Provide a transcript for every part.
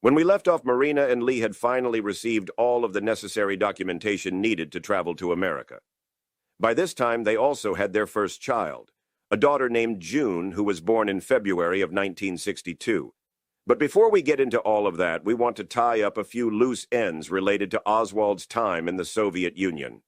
When we left off, Marina and Lee had finally received all of the necessary documentation needed to travel to America. By this time, they also had their first child, a daughter named June, who was born in February of 1962. But before we get into all of that, we want to tie up a few loose ends related to Oswald's time in the Soviet Union.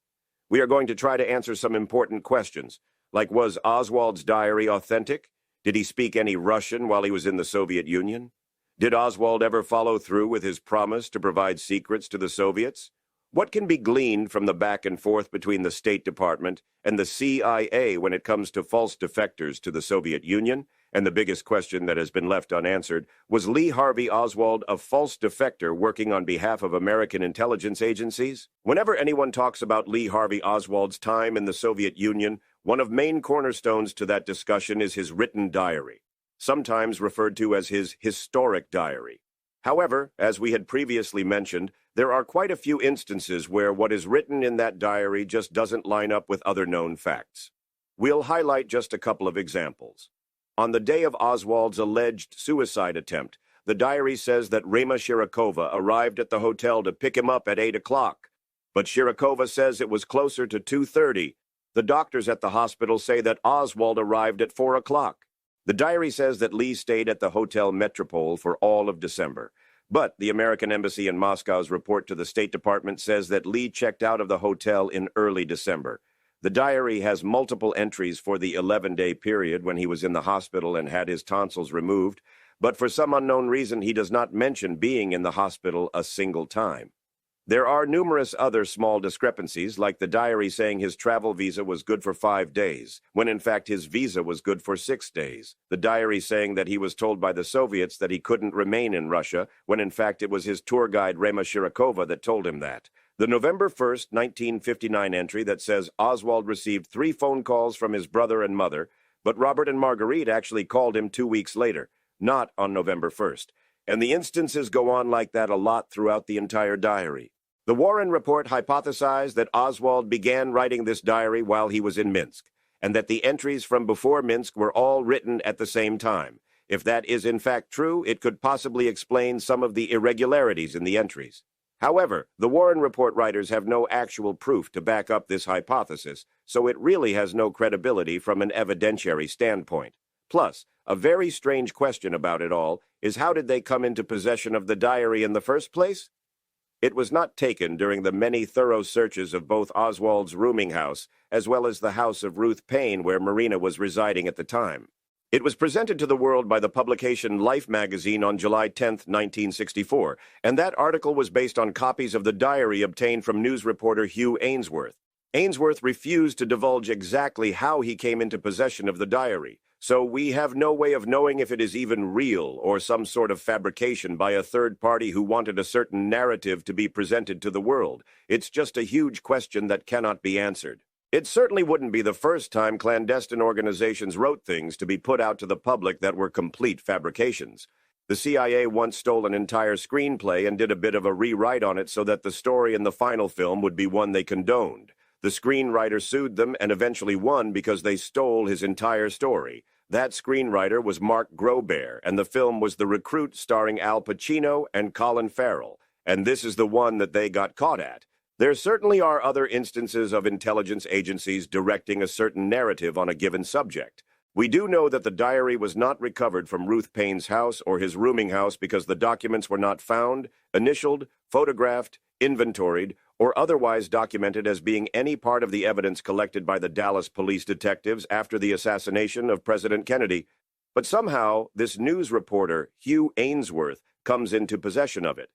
We are going to try to answer some important questions, like was Oswald's diary authentic? Did he speak any Russian while he was in the Soviet Union? Did Oswald ever follow through with his promise to provide secrets to the Soviets? What can be gleaned from the back and forth between the State Department and the CIA when it comes to false defectors to the Soviet Union? And the biggest question that has been left unanswered, was Lee Harvey Oswald a false defector working on behalf of American intelligence agencies? Whenever anyone talks about Lee Harvey Oswald's time in the Soviet Union, one of main cornerstones to that discussion is his written diary, sometimes referred to as his historic diary. However, as we had previously mentioned, there are quite a few instances where what is written in that diary just doesn't line up with other known facts. We'll highlight just a couple of examples. On the day of Oswald's alleged suicide attempt, the diary says that Rema Shirokova arrived at the hotel to pick him up at 8 o'clock. But Shirokova says it was closer to 2:30. The doctors at the hospital say that Oswald arrived at 4 o'clock. The diary says that Lee stayed at the Hotel Metropole for all of December. But the American Embassy in Moscow's report to the State Department says that Lee checked out of the hotel in early December. The diary has multiple entries for the 11-day period when he was in the hospital and had his tonsils removed, but for some unknown reason he does not mention being in the hospital a single time. There are numerous other small discrepancies, like the diary saying his travel visa was good for 5 days, when in fact his visa was good for 6 days. The diary saying that he was told by the Soviets that he couldn't remain in Russia, when in fact it was his tour guide Rema Shirokova that told him that. The November 1st, 1959 entry that says Oswald received 3 phone calls from his brother and mother, but Robert and Marguerite actually called him 2 weeks later, not on November 1st. And the instances go on like that a lot throughout the entire diary. The Warren Report hypothesized that Oswald began writing this diary while he was in Minsk, and that the entries from before Minsk were all written at the same time. If that is in fact true, it could possibly explain some of the irregularities in the entries. However, the Warren Report writers have no actual proof to back up this hypothesis, so it really has no credibility from an evidentiary standpoint. Plus, a very strange question about it all is how did they come into possession of the diary in the first place? It was not taken during the many thorough searches of both Oswald's rooming house as well as the house of Ruth Paine where Marina was residing at the time. It was presented to the world by the publication Life magazine on July 10, 1964, and that article was based on copies of the diary obtained from news reporter Hugh Ainsworth. Ainsworth refused to divulge exactly how he came into possession of the diary, so we have no way of knowing if it is even real or some sort of fabrication by a third party who wanted a certain narrative to be presented to the world. It's just a huge question that cannot be answered. It certainly wouldn't be the first time clandestine organizations wrote things to be put out to the public that were complete fabrications. The CIA once stole an entire screenplay and did a bit of a rewrite on it so that the story in the final film would be one they condoned. The screenwriter sued them and eventually won because they stole his entire story. That screenwriter was Mark Grobear, and the film was The Recruit starring Al Pacino and Colin Farrell. And this is the one that they got caught at. There certainly are other instances of intelligence agencies directing a certain narrative on a given subject. We do know that the diary was not recovered from Ruth Paine's house or his rooming house because the documents were not found, initialed, photographed, inventoried, or otherwise documented as being any part of the evidence collected by the Dallas police detectives after the assassination of President Kennedy. But somehow, this news reporter, Hugh Ainsworth, comes into possession of it.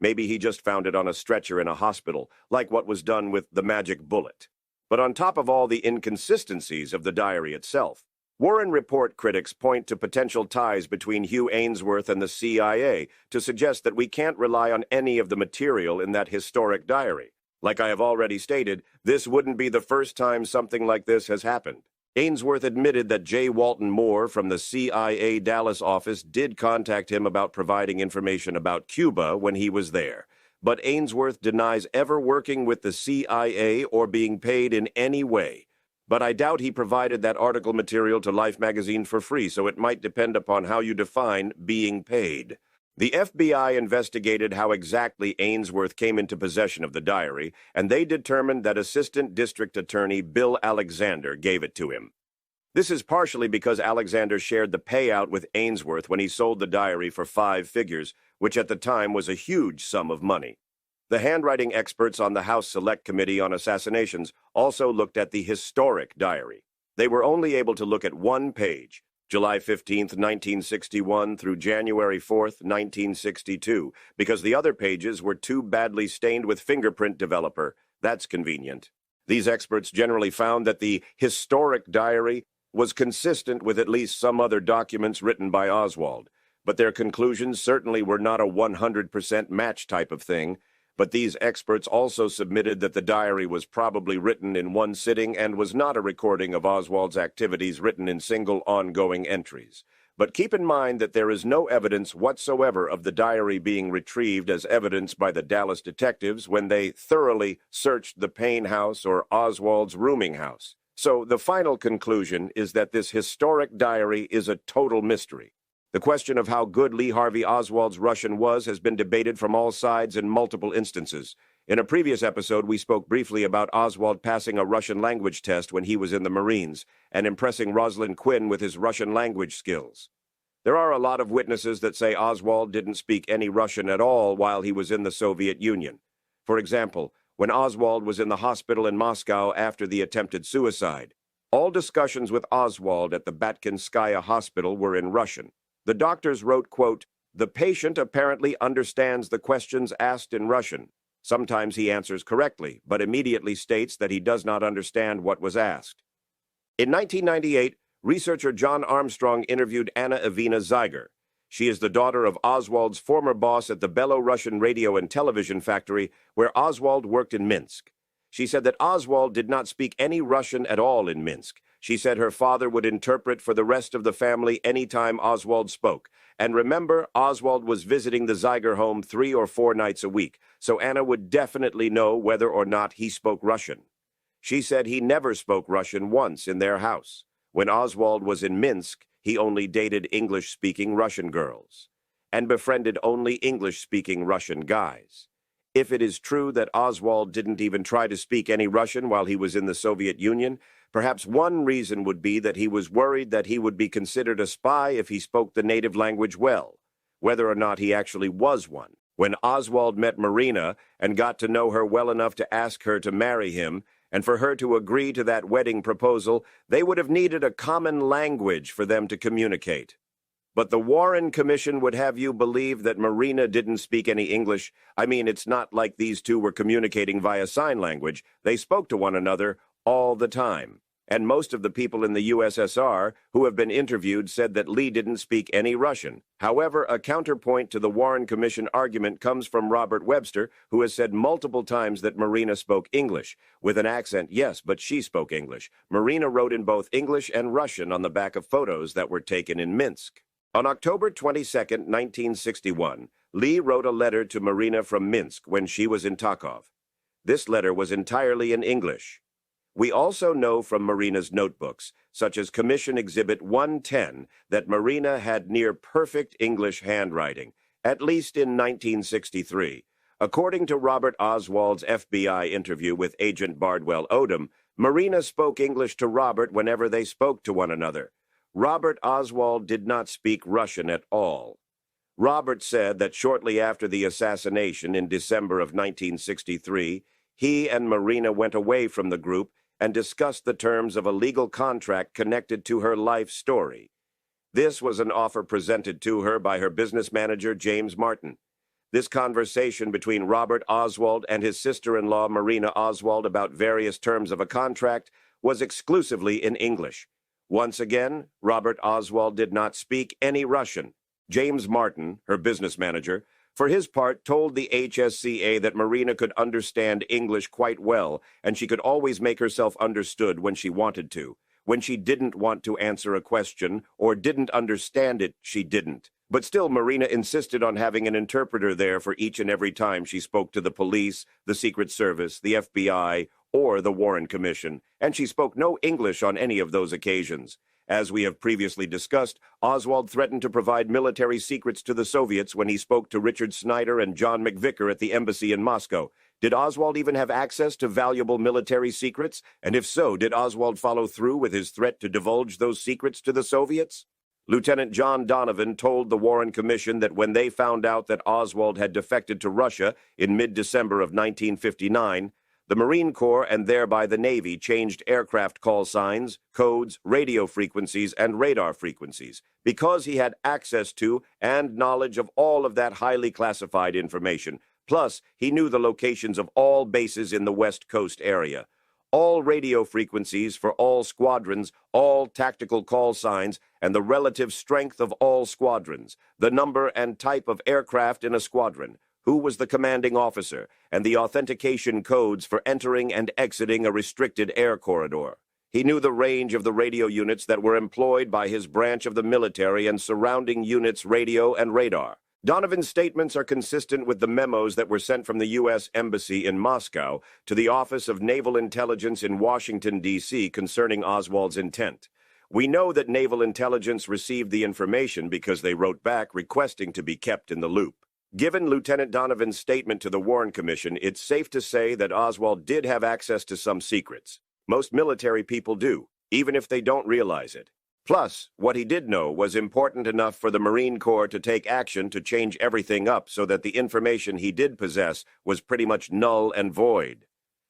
Maybe he just found it on a stretcher in a hospital, like what was done with the magic bullet. But on top of all the inconsistencies of the diary itself, Warren Report critics point to potential ties between Hugh Ainsworth and the CIA to suggest that we can't rely on any of the material in that historic diary. Like I have already stated, this wouldn't be the first time something like this has happened. Ainsworth admitted that J. Walton Moore from the CIA Dallas office did contact him about providing information about Cuba when he was there, but Ainsworth denies ever working with the CIA or being paid in any way. But I doubt he provided that article material to Life magazine for free, so it might depend upon how you define being paid. The FBI investigated how exactly Ainsworth came into possession of the diary, and they determined that Assistant District Attorney Bill Alexander gave it to him. This is partially because Alexander shared the payout with Ainsworth when he sold the diary for 5 figures, which at the time was a huge sum of money. The handwriting experts on the House Select Committee on Assassinations also looked at the historic diary. They were only able to look at one page, July 15, 1961 through January 4, 1962, because the other pages were too badly stained with fingerprint developer. That's convenient. These experts generally found that the historic diary was consistent with at least some other documents written by Oswald, but their conclusions certainly were not a 100% match type of thing. But these experts also submitted that the diary was probably written in one sitting and was not a recording of Oswald's activities written in single ongoing entries. But keep in mind that there is no evidence whatsoever of the diary being retrieved as evidenced by the Dallas detectives when they thoroughly searched the Payne house or Oswald's rooming house. So the final conclusion is that this historic diary is a total mystery. The question of how good Lee Harvey Oswald's Russian was has been debated from all sides in multiple instances. In a previous episode, we spoke briefly about Oswald passing a Russian language test when he was in the Marines and impressing Rosalind Quinn with his Russian language skills. There are a lot of witnesses that say Oswald didn't speak any Russian at all while he was in the Soviet Union. For example, when Oswald was in the hospital in Moscow after the attempted suicide, all discussions with Oswald at the Batkinskaya Hospital were in Russian. The doctors wrote, quote, "The patient apparently understands the questions asked in Russian. Sometimes he answers correctly, but immediately states that he does not understand what was asked." In 1998, researcher John Armstrong interviewed Anna Evina Zeiger. She is the daughter of Oswald's former boss at the Belarusian radio and television factory, where Oswald worked in Minsk. She said that Oswald did not speak any Russian at all in Minsk. She said her father would interpret for the rest of the family any time Oswald spoke. And remember, Oswald was visiting the Zeiger home 3 or 4 nights a week, so Anna would definitely know whether or not he spoke Russian. She said he never spoke Russian once in their house. When Oswald was in Minsk, he only dated English-speaking Russian girls and befriended only English-speaking Russian guys. If it is true that Oswald didn't even try to speak any Russian while he was in the Soviet Union, perhaps one reason would be that he was worried that he would be considered a spy if he spoke the native language well, whether or not he actually was one. When Oswald met Marina and got to know her well enough to ask her to marry him, and for her to agree to that wedding proposal, they would have needed a common language for them to communicate. But the Warren Commission would have you believe that Marina didn't speak any English. I mean, it's not like these two were communicating via sign language. They spoke to one another all the time. And most of the people in the USSR who have been interviewed said that Lee didn't speak any Russian. However, a counterpoint to the Warren Commission argument comes from Robert Webster, who has said multiple times that Marina spoke English. With an accent, yes, but she spoke English. Marina wrote in both English and Russian on the back of photos that were taken in Minsk. On October 22, 1961, Lee wrote a letter to Marina from Minsk when she was in Takov. This letter was entirely in English. We also know from Marina's notebooks, such as Commission Exhibit 110, that Marina had near-perfect English handwriting, at least in 1963. According to Robert Oswald's FBI interview with Agent Bardwell Odom, Marina spoke English to Robert whenever they spoke to one another. Robert Oswald did not speak Russian at all. Robert said that shortly after the assassination in December of 1963, he and Marina went away from the group and discussed the terms of a legal contract connected to her life story. This was an offer presented to her by her business manager, James Martin. This conversation between Robert Oswald and his sister-in-law, Marina Oswald, about various terms of a contract was exclusively in English. Once again, Robert Oswald did not speak any Russian. James Martin, her business manager, for his part, told the HSCA that Marina could understand English quite well, and she could always make herself understood when she wanted to. When she didn't want to answer a question or didn't understand it, she didn't. But still, Marina insisted on having an interpreter there for each and every time she spoke to the police, the Secret Service, the FBI, or the Warren Commission, and she spoke no English on any of those occasions. As we have previously discussed, Oswald threatened to provide military secrets to the Soviets when he spoke to Richard Snyder and John McVicker at the embassy in Moscow. Did Oswald even have access to valuable military secrets? And if so, did Oswald follow through with his threat to divulge those secrets to the Soviets? Lieutenant John Donovan told the Warren Commission that when they found out that Oswald had defected to Russia in mid-December of 1959, the Marine Corps and thereby the Navy changed aircraft call signs, codes, radio frequencies, and radar frequencies because he had access to and knowledge of all of that highly classified information. Plus, he knew the locations of all bases in the West Coast area. All radio frequencies for all squadrons, all tactical call signs, and the relative strength of all squadrons, the number and type of aircraft in a squadron, who was the commanding officer, and the authentication codes for entering and exiting a restricted air corridor. He knew the range of the radio units that were employed by his branch of the military and surrounding units' radio and radar. Donovan's statements are consistent with the memos that were sent from the U.S. Embassy in Moscow to the Office of Naval Intelligence in Washington, D.C. concerning Oswald's intent. We know that Naval Intelligence received the information because they wrote back requesting to be kept in the loop. Given Lieutenant Donovan's statement to the Warren Commission, it's safe to say that Oswald did have access to some secrets. Most military people do, even if they don't realize it. Plus, what he did know was important enough for the Marine Corps to take action to change everything up so that the information he did possess was pretty much null and void.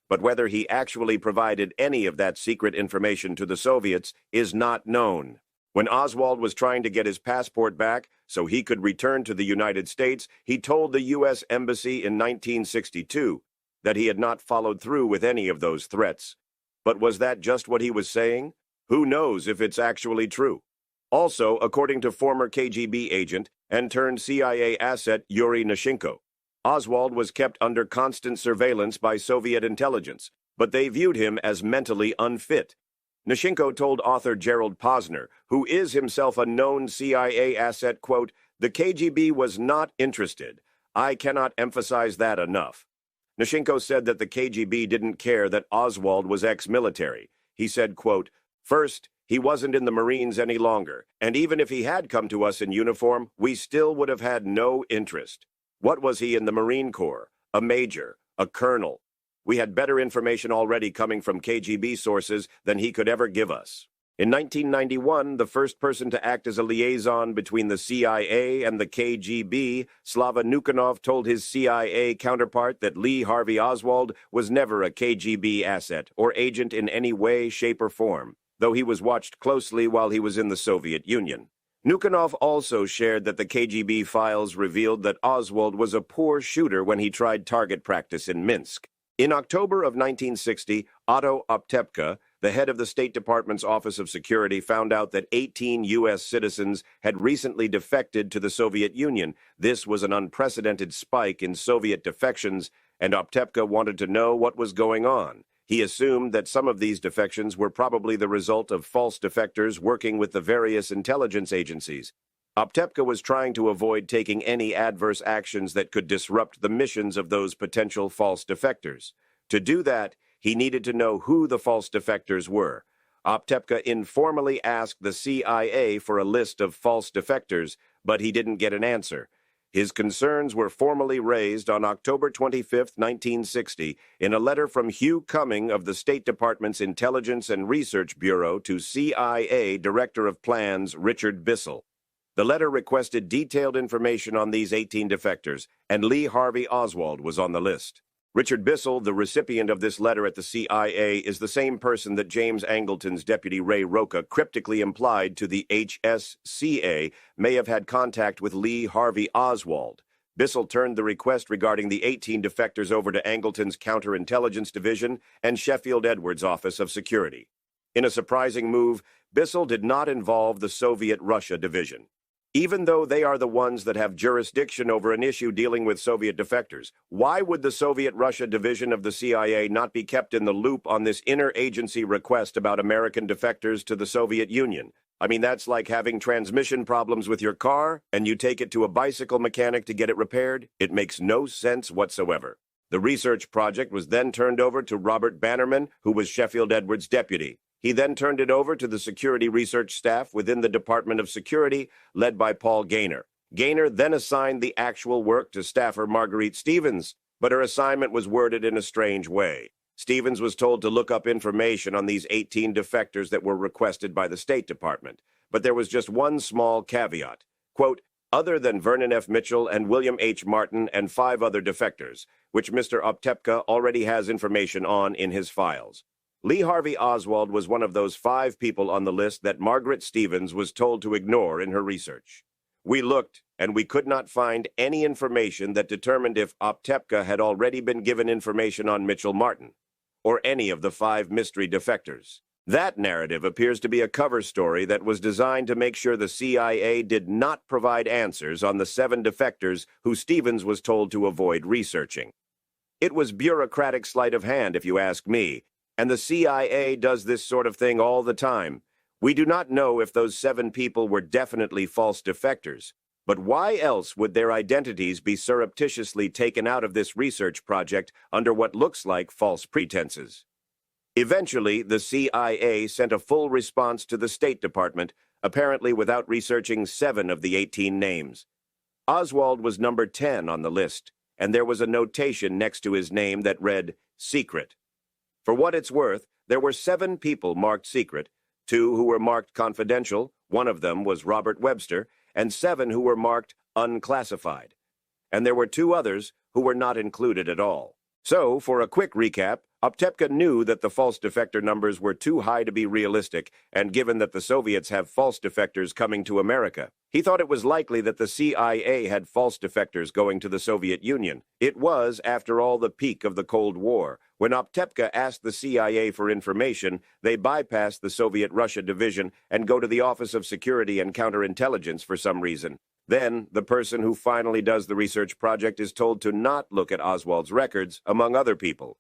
But whether he actually provided any of that secret information to the Soviets is not known. When Oswald was trying to get his passport back so he could return to the United States, he told the U.S. Embassy in 1962 that he had not followed through with any of those threats. But was that just what he was saying? Who knows if it's actually true? Also, according to former KGB agent and turned CIA asset Yuri Nishenko, Oswald was kept under constant surveillance by Soviet intelligence, but they viewed him as mentally unfit. Nishenko told author Gerald Posner, who is himself a known CIA asset, quote, "The KGB was not interested. I cannot emphasize that enough." Nishenko said that the KGB didn't care that Oswald was ex-military. He said, quote, "First, he wasn't in the Marines any longer, and even if he had come to us in uniform, we still would have had no interest. What was he in the Marine Corps? A major, a colonel. We had better information already coming from KGB sources than he could ever give us." In 1991, the first person to act as a liaison between the CIA and the KGB, Slava Nukanov, told his CIA counterpart that Lee Harvey Oswald was never a KGB asset or agent in any way, shape, or form, though he was watched closely while he was in the Soviet Union. Nukanov also shared that the KGB files revealed that Oswald was a poor shooter when he tried target practice in Minsk. In October of 1960, Otto Optepka, the head of the State Department's Office of Security, found out that 18 U.S. citizens had recently defected to the Soviet Union. This was an unprecedented spike in Soviet defections, and Optepka wanted to know what was going on. He assumed that some of these defections were probably the result of false defectors working with the various intelligence agencies. Optepka was trying to avoid taking any adverse actions that could disrupt the missions of those potential false defectors. To do that, he needed to know who the false defectors were. Optepka informally asked the CIA for a list of false defectors, but he didn't get an answer. His concerns were formally raised on October 25, 1960, in a letter from Hugh Cumming of the State Department's Intelligence and Research Bureau to CIA Director of Plans Richard Bissell. The letter requested detailed information on these 18 defectors, and Lee Harvey Oswald was on the list. Richard Bissell, the recipient of this letter at the CIA, is the same person that James Angleton's deputy Ray Roca cryptically implied to the HSCA may have had contact with Lee Harvey Oswald. Bissell turned the request regarding the 18 defectors over to Angleton's Counterintelligence Division and Sheffield Edwards' Office of Security. In a surprising move, Bissell did not involve the Soviet Russia Division. Even though they are the ones that have jurisdiction over an issue dealing with Soviet defectors, why would the Soviet-Russia division of the CIA not be kept in the loop on this interagency request about American defectors to the Soviet Union? I mean, that's like having transmission problems with your car, and you take it to a bicycle mechanic to get it repaired. It makes no sense whatsoever. The research project was then turned over to Robert Bannerman, who was Sheffield Edwards' deputy. He then turned it over to the security research staff within the Department of Security, led by Paul Gaynor. Gaynor then assigned the actual work to staffer Marguerite Stevens, but her assignment was worded in a strange way. Stevens was told to look up information on these 18 defectors that were requested by the State Department, but there was just one small caveat. Quote, other than Vernon F. Mitchell and William H. Martin and 5 other defectors, which Mr. Optepka already has information on in his files. Lee Harvey Oswald was one of those 5 people on the list that Margaret Stevens was told to ignore in her research. We looked, and we could not find any information that determined if Optepka had already been given information on Mitchell Martin, or any of the 5 mystery defectors. That narrative appears to be a cover story that was designed to make sure the CIA did not provide answers on the 7 defectors who Stevens was told to avoid researching. It was bureaucratic sleight of hand, if you ask me, and the CIA does this sort of thing all the time. We do not know if those 7 people were definitely false defectors, but why else would their identities be surreptitiously taken out of this research project under what looks like false pretenses? Eventually, the CIA sent a full response to the State Department, apparently without researching 7 of the 18 names. Oswald was number 10 on the list, and there was a notation next to his name that read, secret. For what it's worth, there were 7 people marked secret, 2 who were marked confidential, one of them was Robert Webster, and 7 who were marked unclassified. And there were 2 others who were not included at all. So, for a quick recap, Optepka knew that the false defector numbers were too high to be realistic, and given that the Soviets have false defectors coming to America, he thought it was likely that the CIA had false defectors going to the Soviet Union. It was, after all, the peak of the Cold War. When Optepka asked the CIA for information, they bypassed the Soviet-Russia division and go to the Office of Security and Counterintelligence for some reason. Then, the person who finally does the research project is told to not look at Oswald's records, among other people.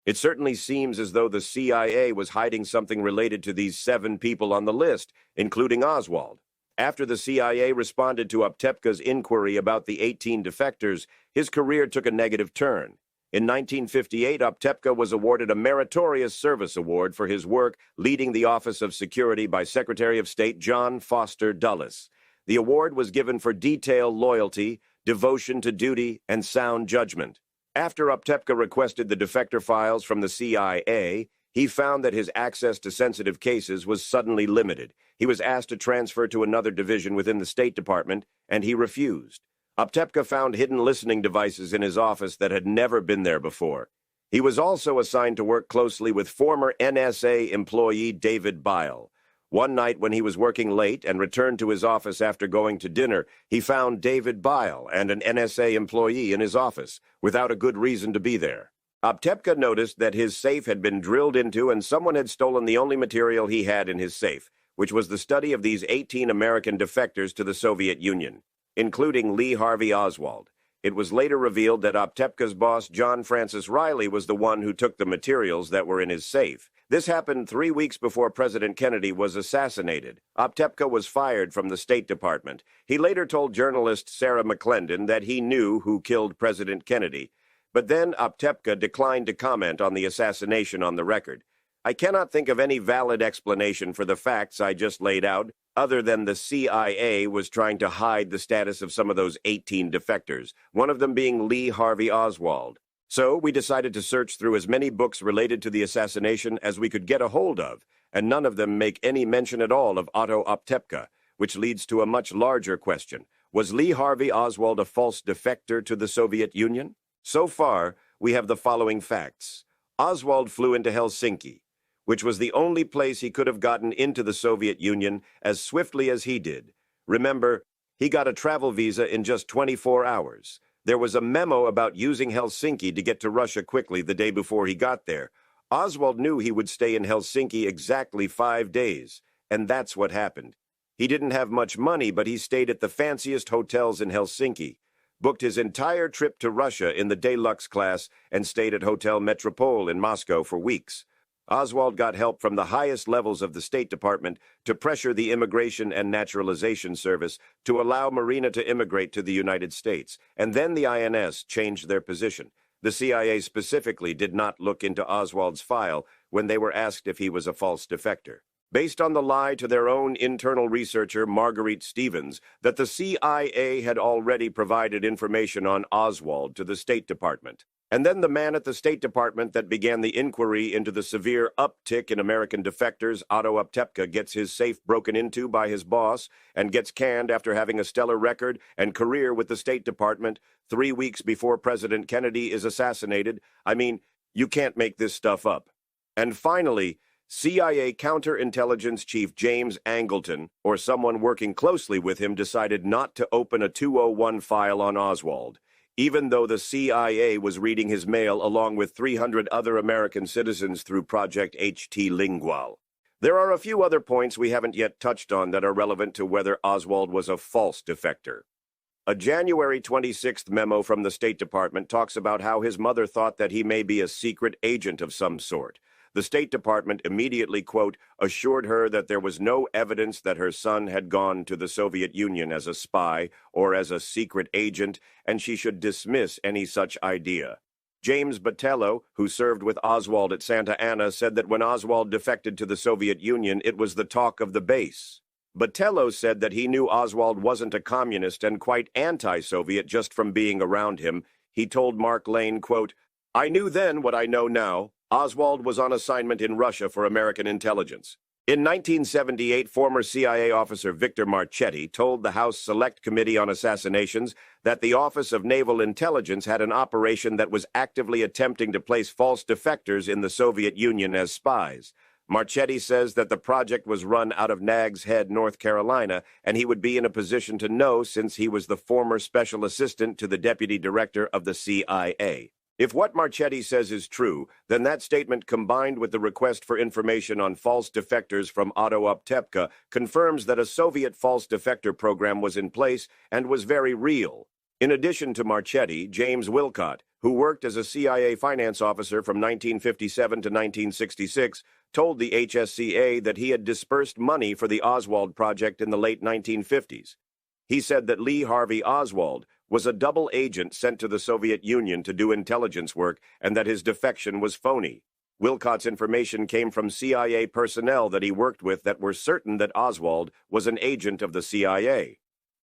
It certainly seems as though the CIA was hiding something related to these 7 people on the list, including Oswald. After the CIA responded to Optepka's inquiry about the 18 defectors, his career took a negative turn. In 1958, Optepka was awarded a Meritorious Service Award for his work leading the Office of Security by Secretary of State John Foster Dulles. The award was given for detail, loyalty, devotion to duty, and sound judgment. After Optepka requested the defector files from the CIA, he found that his access to sensitive cases was suddenly limited. He was asked to transfer to another division within the State Department, and he refused. Optepka found hidden listening devices in his office that had never been there before. He was also assigned to work closely with former NSA employee David Bile. One night when he was working late and returned to his office after going to dinner, he found David Bile and an NSA employee in his office, without a good reason to be there. Optepka noticed that his safe had been drilled into and someone had stolen the only material he had in his safe, which was the study of these 18 American defectors to the Soviet Union, including Lee Harvey Oswald. It was later revealed that Optepka's boss, John Francis Riley, was the one who took the materials that were in his safe. This happened 3 weeks before President Kennedy was assassinated. Optepka was fired from the State Department. He later told journalist Sarah McClendon that he knew who killed President Kennedy. But then Optepka declined to comment on the assassination on the record. I cannot think of any valid explanation for the facts I just laid out, other than the CIA was trying to hide the status of some of those 18 defectors, one of them being Lee Harvey Oswald. So we decided to search through as many books related to the assassination as we could get a hold of, and none of them make any mention at all of Otto Optepka, which leads to a much larger question. Was Lee Harvey Oswald a false defector to the Soviet Union? So far, we have the following facts. Oswald flew into Helsinki, which was the only place he could have gotten into the Soviet Union as swiftly as he did. Remember, he got a travel visa in just 24 hours. There was a memo about using Helsinki to get to Russia quickly the day before he got there. Oswald knew he would stay in Helsinki exactly 5 days, and that's what happened. He didn't have much money, but he stayed at the fanciest hotels in Helsinki, booked his entire trip to Russia in the deluxe class, and stayed at Hotel Metropole in Moscow for weeks. Oswald got help from the highest levels of the State Department to pressure the Immigration and Naturalization Service to allow Marina to immigrate to the United States, and then the INS changed their position. The CIA specifically did not look into Oswald's file, when they were asked if he was a false defector, based on the lie to their own internal researcher, Marguerite Stevens, that the CIA had already provided information on Oswald to the State Department. And then the man at the State Department that began the inquiry into the severe uptick in American defectors, Otto Optepka, gets his safe broken into by his boss and gets canned after having a stellar record and career with the State Department 3 weeks before President Kennedy is assassinated. I mean, you can't make this stuff up. And finally, CIA Counterintelligence Chief James Angleton, or someone working closely with him, decided not to open a 201 file on Oswald, even though the CIA was reading his mail along with 300 other American citizens through Project HT Lingual. There are a few other points we haven't yet touched on that are relevant to whether Oswald was a false defector. A January 26th memo from the State Department talks about how his mother thought that he may be a secret agent of some sort. The State Department immediately, quote, assured her that there was no evidence that her son had gone to the Soviet Union as a spy or as a secret agent, and she should dismiss any such idea. James Botelho, who served with Oswald at Santa Ana, said that when Oswald defected to the Soviet Union, it was the talk of the base. Botelho said that he knew Oswald wasn't a communist and quite anti-Soviet just from being around him. He told Mark Lane, quote, I knew then what I know now. Oswald was on assignment in Russia for American intelligence. In 1978, former CIA officer Victor Marchetti told the House Select Committee on Assassinations that the Office of Naval Intelligence had an operation that was actively attempting to place false defectors in the Soviet Union as spies. Marchetti says that the project was run out of Nags Head, North Carolina, and he would be in a position to know since he was the former special assistant to the deputy director of the CIA. If what Marchetti says is true, then that statement combined with the request for information on false defectors from Otto Optepka confirms that a Soviet false defector program was in place and was very real. In addition to Marchetti, James Wilcott, who worked as a CIA finance officer from 1957 to 1966, told the HSCA that he had dispersed money for the Oswald project in the late 1950s. He said that Lee Harvey Oswald was a double agent sent to the Soviet Union to do intelligence work and that his defection was phony. Wilcott's information came from CIA personnel that he worked with that were certain that Oswald was an agent of the CIA.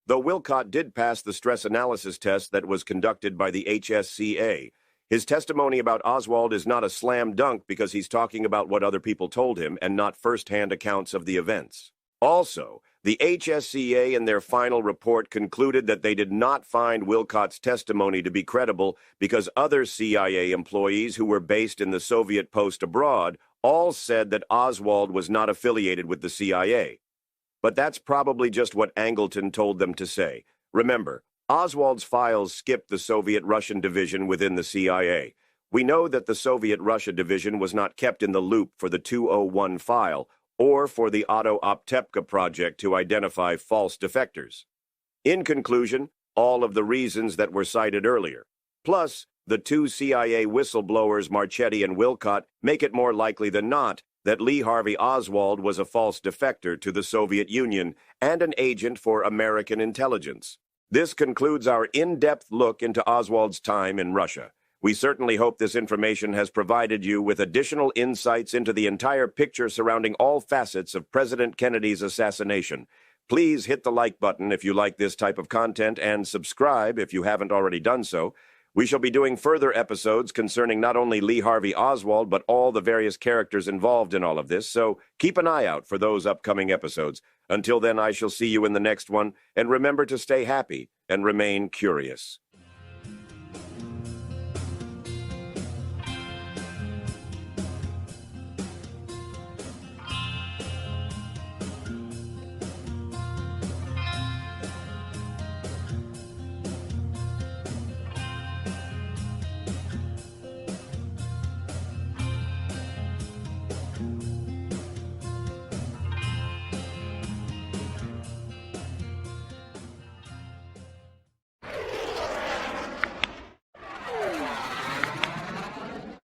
Though Wilcott did pass the stress analysis test that was conducted by the HSCA, his testimony about Oswald is not a slam dunk because he's talking about what other people told him and not first-hand accounts of the events. Also, the HSCA in their final report concluded that they did not find Wilcott's testimony to be credible because other CIA employees who were based in the Soviet post abroad all said that Oswald was not affiliated with the CIA. But that's probably just what Angleton told them to say. Remember, Oswald's files skipped the Soviet-Russian division within the CIA. We know that the Soviet-Russia division was not kept in the loop for the 201 file, or for the Otto Optepka project to identify false defectors. In conclusion, all of the reasons that were cited earlier, plus the two CIA whistleblowers Marchetti and Wilcott, make it more likely than not that Lee Harvey Oswald was a false defector to the Soviet Union and an agent for American intelligence. This concludes our in-depth look into Oswald's time in Russia. We certainly hope this information has provided you with additional insights into the entire picture surrounding all facets of President Kennedy's assassination. Please hit the like button if you like this type of content and subscribe if you haven't already done so. We shall be doing further episodes concerning not only Lee Harvey Oswald, but all the various characters involved in all of this, so keep an eye out for those upcoming episodes. Until then, I shall see you in the next one, and remember to stay happy and remain curious.